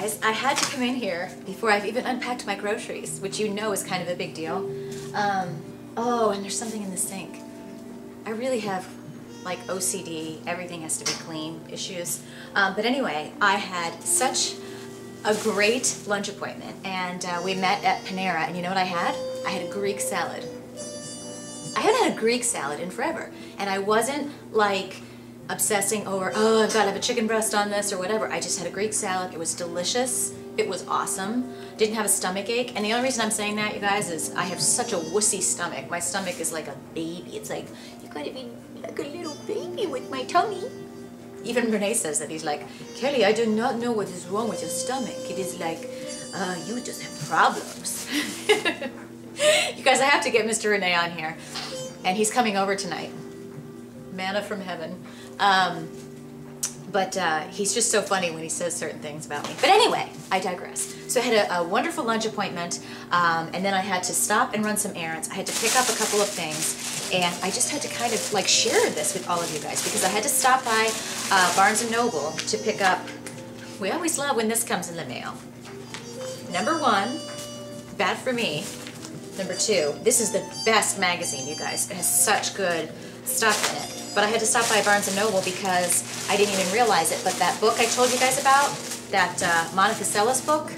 guys, I had to come in here before I've even unpacked my groceries, which you know is kind of a big deal. Oh, and there's something in the sink. I really have like OCD, everything has to be clean issues. But anyway, I had such a great lunch appointment, and we met at Panera, and you know what I had? I had a Greek salad. I haven't had a Greek salad in forever, and I wasn't like obsessing over, oh, I've got to have a chicken breast on this or whatever. I just had a Greek salad. It was delicious. It was awesome. Didn't have a stomach ache. And the only reason I'm saying that, you guys, is I have such a wussy stomach. My stomach is like a baby. It's like, you gotta be like a little baby with my tummy. Even Renee says that. He's like, Kelly, I do not know what is wrong with your stomach. It is like, you just have problems. You guys, I have to get Mr. Renee on here. And he's coming over tonight. Manna from heaven. But he's just so funny when he says certain things about me. But anyway, I digress. So I had a wonderful lunch appointment, and then I had to stop and run some errands. I had to pick up a couple of things, and I just had to kind of like share this with all of you guys because I had to stop by Barnes & Noble to pick up, we always love when this comes in the mail. Number one, bad for me. Number two, this is the best magazine, you guys. It has such good stuff in it. But I had to stop by Barnes & Noble because I didn't even realize it, but that book I told you guys about, that Monica Seles book,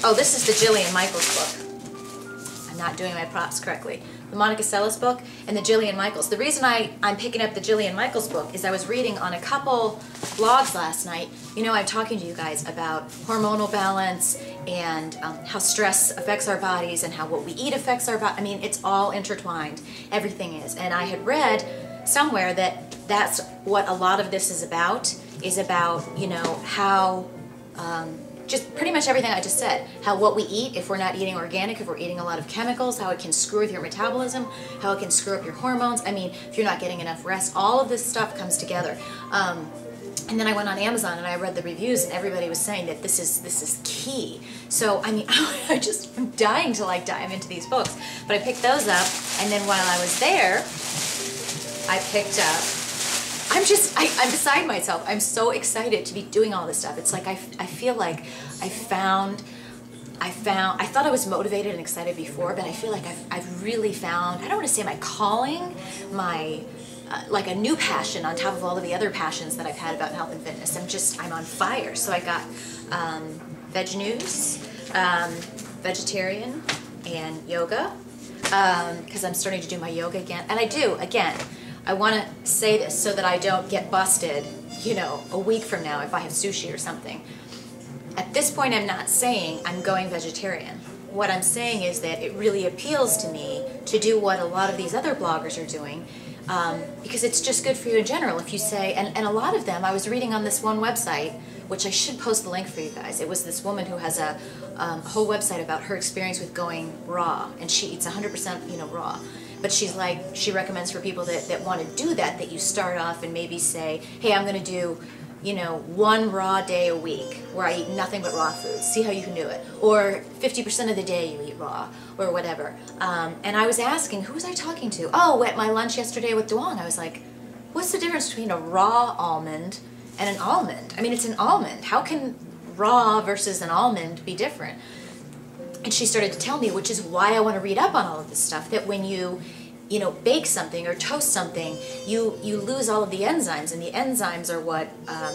oh, this is the Jillian Michaels book. I'm not doing my props correctly. The Monica Seles book and the Jillian Michaels. The reason I'm picking up the Jillian Michaels book is I was reading on a couple blogs last night. You know, I'm talking to you guys about hormonal balance and how stress affects our bodies and how what we eat affects our body. I mean, it's all intertwined. Everything is. And I had read somewhere that that's what a lot of this is about, you know, how just pretty much everything I just said, how what we eat, if we're not eating organic, if we're eating a lot of chemicals, how it can screw with your metabolism, how it can screw up your hormones. I mean, if you're not getting enough rest, all of this stuff comes together. And then I went on Amazon and I read the reviews, and everybody was saying that this is key. So I mean, I'm dying to like dive into these books. But I picked those up, and then while I was there, I picked up, I'm beside myself. I'm so excited to be doing all this stuff. It's like I feel like I thought I was motivated and excited before, but I feel like I've really found, I don't want to say my calling, my like a new passion on top of all of the other passions that I've had about health and fitness. I'm on fire. So I got veg news, vegetarian, and yoga, because I'm starting to do my yoga again. And I want to say this so that I don't get busted, you know, a week from now if I have sushi or something. At this point, I'm not saying I'm going vegetarian. What I'm saying is that it really appeals to me to do what a lot of these other bloggers are doing, because it's just good for you in general. If you say, and a lot of them, I was reading on this one website, which I should post the link for you guys. It was this woman who has a whole website about her experience with going raw, and she eats 100%, you know, raw. But she's like, she recommends for people that want to do that you start off and maybe say, hey, I'm going to do, you know, one raw day a week where I eat nothing but raw foods. See how you can do it. Or 50% of the day you eat raw, or whatever. And I was asking, who was I talking to? Oh, at my lunch yesterday with Duong, I was like, what's the difference between a raw almond and an almond? I mean, it's an almond. How can raw versus an almond be different? And she started to tell me, which is why I want to read up on all of this stuff, that when you know, bake something or toast something, you lose all of the enzymes, and the enzymes are what,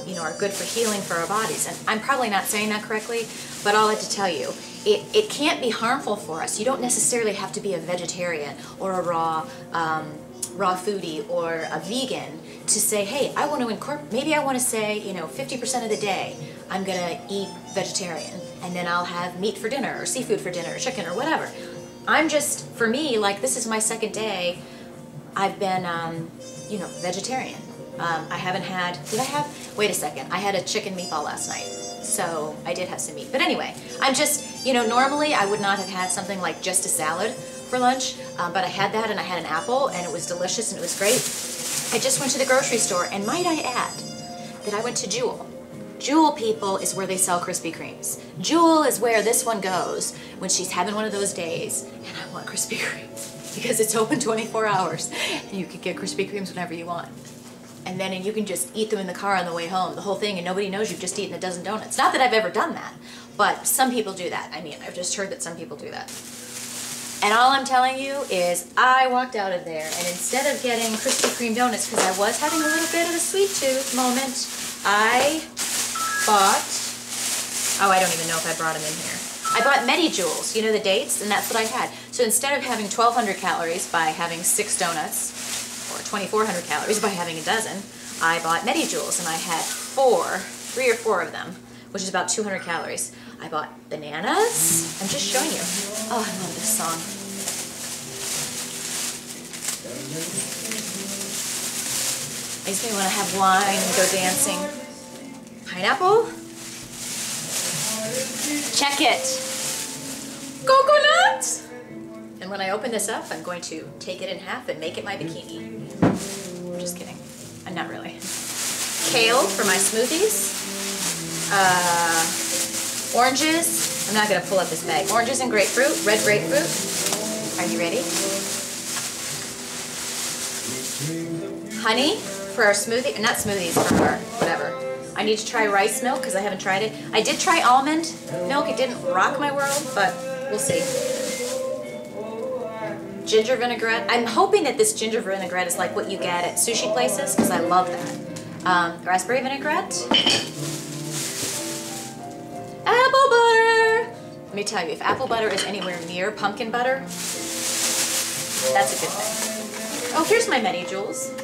you know, are good for healing for our bodies. And I'm probably not saying that correctly, but I'll have to tell you, it can't be harmful for us. You don't necessarily have to be a vegetarian or a raw foodie or a vegan to say, hey, I want to incorporate, maybe I want to say, you know, 50% of the day I'm going to eat vegetarian, and then I'll have meat for dinner or seafood for dinner or chicken or whatever. I'm just, for me, like, this is my second day I've been, you know, vegetarian. I haven't had, did I have, wait a second, I had a chicken meatball last night. So I did have some meat. But anyway, I'm just, you know, normally I would not have had something like just a salad for lunch, but I had that, and I had an apple, and it was delicious, and it was great. I just went to the grocery store, and might I add that I went to Jewel. Jewel, people, is where they sell Krispy Kremes. Jewel is where this one goes when she's having one of those days, and I want Krispy Kremes, because it's open 24 hours, and you can get Krispy Kremes whenever you want. and then you can just eat them in the car on the way home, the whole thing, and nobody knows you've just eaten a dozen donuts. Not that I've ever done that, but some people do that. I mean, I've just heard that some people do that. And all I'm telling you is I walked out of there, and instead of getting Krispy Kreme donuts, because I was having a little bit of a sweet tooth moment, I bought, oh, I don't even know if I brought them in here. I bought Medijoules, you know, the dates, and that's what I had. So instead of having 1,200 calories by having 6 donuts, or 2,400 calories by having a dozen, I bought Medijoules, and I had 3 or 4 of them, which is about 200 calories. I bought bananas. I'm just showing you. Oh, I love this song. Makes me want to have wine and go dancing. Pineapple. Check it. Coconut. And when I open this up, I'm going to take it in half and make it my bikini. I'm just kidding. I'm not really. Kale for my smoothies. Oranges. I'm not going to pull up this bag. Oranges and grapefruit. Red grapefruit. Are you ready? Honey for our smoothie. Not smoothies, for our whatever. I need to try rice milk because I haven't tried it. I did try almond milk. It didn't rock my world, but we'll see. Ginger vinaigrette. I'm hoping that this ginger vinaigrette is like what you get at sushi places because I love that. Raspberry vinaigrette. Apple butter. Let me tell you, if apple butter is anywhere near pumpkin butter, that's a good thing. Oh, here's my Medijoules.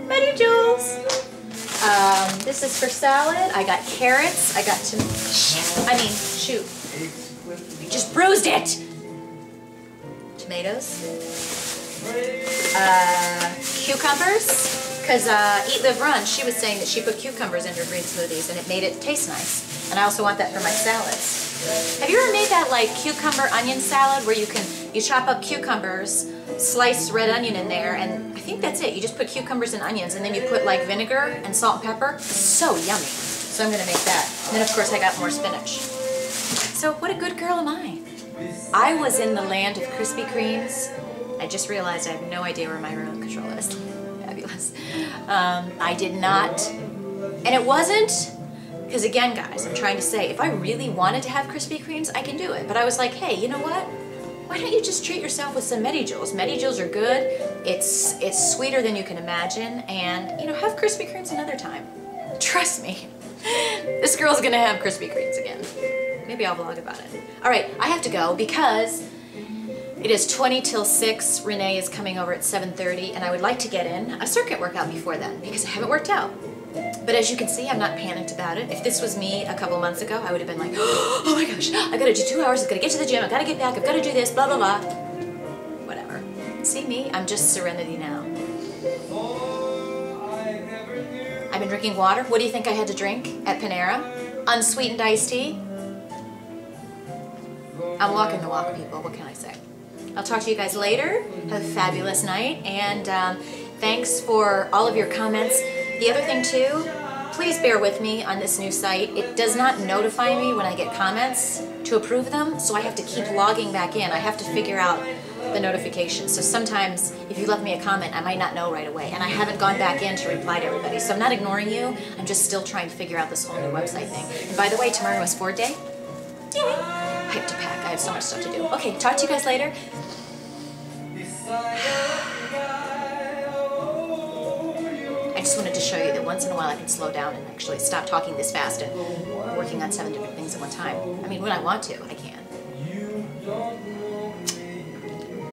Medijoules. This is for salad. I got carrots. I got shoot. I just bruised it. Tomatoes. Cucumbers. Because Eat, Live, Run, she was saying that she put cucumbers in her green smoothies and it made it taste nice. And I also want that for my salads. Have you ever made that like cucumber onion salad where you chop up cucumbers, slice red onion in there, and I think that's it. You just put cucumbers and onions and then you put like vinegar and salt and pepper. It's so yummy. So I'm going to make that. And then of course I got more spinach. So what a good girl am I? I was in the land of Krispy Kremes. I just realized I have no idea where my remote control is. Fabulous. I did not, and it wasn't, because again guys, I'm trying to say, if I really wanted to have Krispy Kremes, I can do it. But I was like, hey, you know what? Why don't you just treat yourself with some Medijoules? Medijoules are good. It's sweeter than you can imagine, and you know, have Krispy Kremes another time. Trust me, this girl's gonna have Krispy Kremes again. Maybe I'll vlog about it. All right, I have to go because it is 20 till 6. Renee is coming over at 7:30, and I would like to get in a circuit workout before then because I haven't worked out. But as you can see, I'm not panicked about it. If this was me a couple months ago, I would have been like, oh my gosh, I gotta do 2 hours, I've gotta get to the gym, I've gotta get back, I've gotta do this, blah, blah, blah. Whatever. See me? I'm just Serenity now. I've been drinking water. What do you think I had to drink at Panera? Unsweetened iced tea? I'm walking the walk, people. What can I say? I'll talk to you guys later. Have a fabulous night, and thanks for all of your comments. The other thing too, please bear with me on this new site. It does not notify me when I get comments to approve them, so I have to keep logging back in. I have to figure out the notifications. So sometimes if you left me a comment, I might not know right away, and I haven't gone back in to reply to everybody. So I'm not ignoring you. I'm just still trying to figure out this whole new website thing. And by the way, tomorrow is Ford Day. Yay! I have to pack. I have so much stuff to do. Okay, talk to you guys later. I just wanted to show you that once in a while I can slow down and actually stop talking this fast and working on 7 different things at one time. I mean, when I want to, I can.